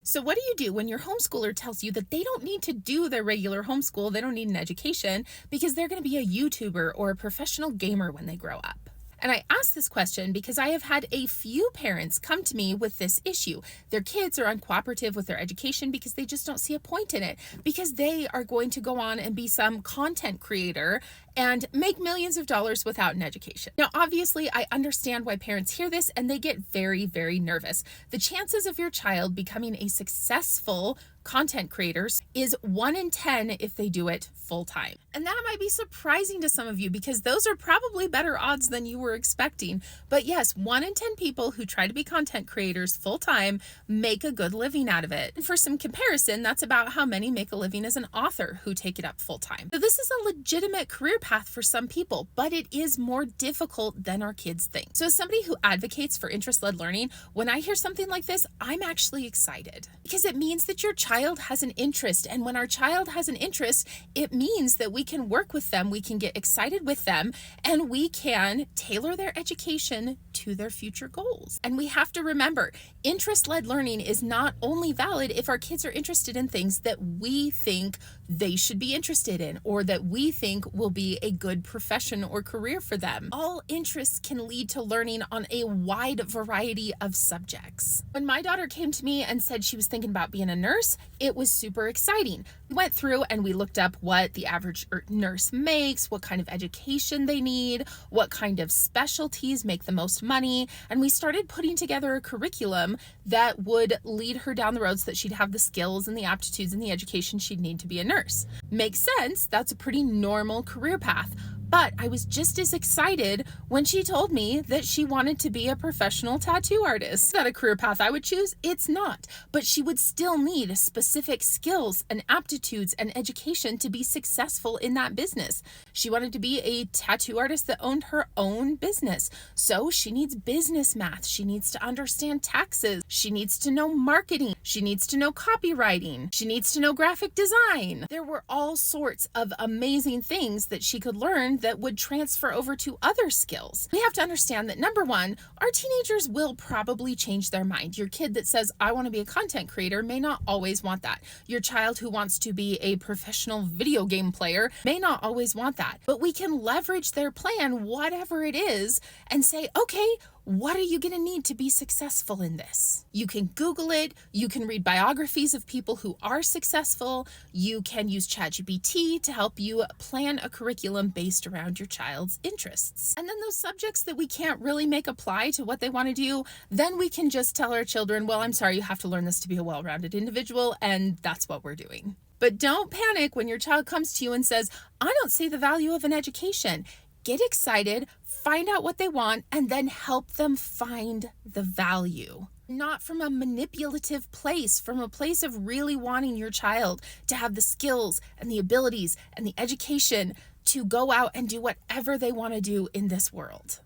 So what do you do when your homeschooler tells you that they don't need to do their regular homeschool, they don't need an education because they're going to be a YouTuber or a professional gamer when they grow up? And I ask this question because I have had a few parents come to me with this issue. Their kids are uncooperative with their education because they just don't see a point in it, because they are going to go on and be some content creator and make millions of dollars without an education. Now, obviously, I understand why parents hear this and they get very, very nervous. The chances of your child becoming a successful content creators is 1 in 10 if they do it full time. And that might be surprising to some of you because those are probably better odds than you were expecting. But yes, 1 in 10 people who try to be content creators full time make a good living out of it. And for some comparison, that's about how many make a living as an author who take it up full time. So this is a legitimate career path for some people, but it is more difficult than our kids think. So as somebody who advocates for interest-led learning, when I hear something like this, I'm actually excited because it means that your child has an interest. And when our child has an interest, it means that we can work with them, we can get excited with them, and we can tailor their education to their future goals. And we have to remember, interest-led learning is not only valid if our kids are interested in things that we think they should be interested in or that we think will be a good profession or career for them. All interests can lead to learning on a wide variety of subjects. When my daughter came to me and said she was thinking about being a nurse, it was super exciting. We went through and we looked up what the average nurse makes, what kind of education they need, what kind of specialties make the most money, and we started putting together a curriculum that would lead her down the road so that she'd have the skills and the aptitudes and the education she'd need to be a nurse. Makes sense. That's a pretty normal career path. But I was just as excited when she told me that she wanted to be a professional tattoo artist. Is that a career path I would choose? It's not. But she would still need specific skills and aptitudes and education to be successful in that business. She wanted to be a tattoo artist that owned her own business. So she needs business math. She needs to understand taxes. She needs to know marketing. She needs to know copywriting. She needs to know graphic design. There were all sorts of amazing things that she could learn that would transfer over to other skills. We have to understand that, number one, our teenagers will probably change their mind. Your kid that says, I want to be a content creator may not always want that. Your child who wants to be a professional video game player may not always want that. But we can leverage their plan, whatever it is, and say, okay, what are you going to need to be successful in this? You can Google it. You can read biographies of people who are successful. You can use ChatGPT to help you plan a curriculum based around your child's interests. And then those subjects that we can't really make apply to what they want to do, then we can just tell our children, well, I'm sorry, you have to learn this to be a well-rounded individual, and that's what we're doing. But don't panic when your child comes to you and says, I don't see the value of an education. Get excited, find out what they want, and then help them find the value. Not from a manipulative place, from a place of really wanting your child to have the skills and the abilities and the education to go out and do whatever they want to do in this world.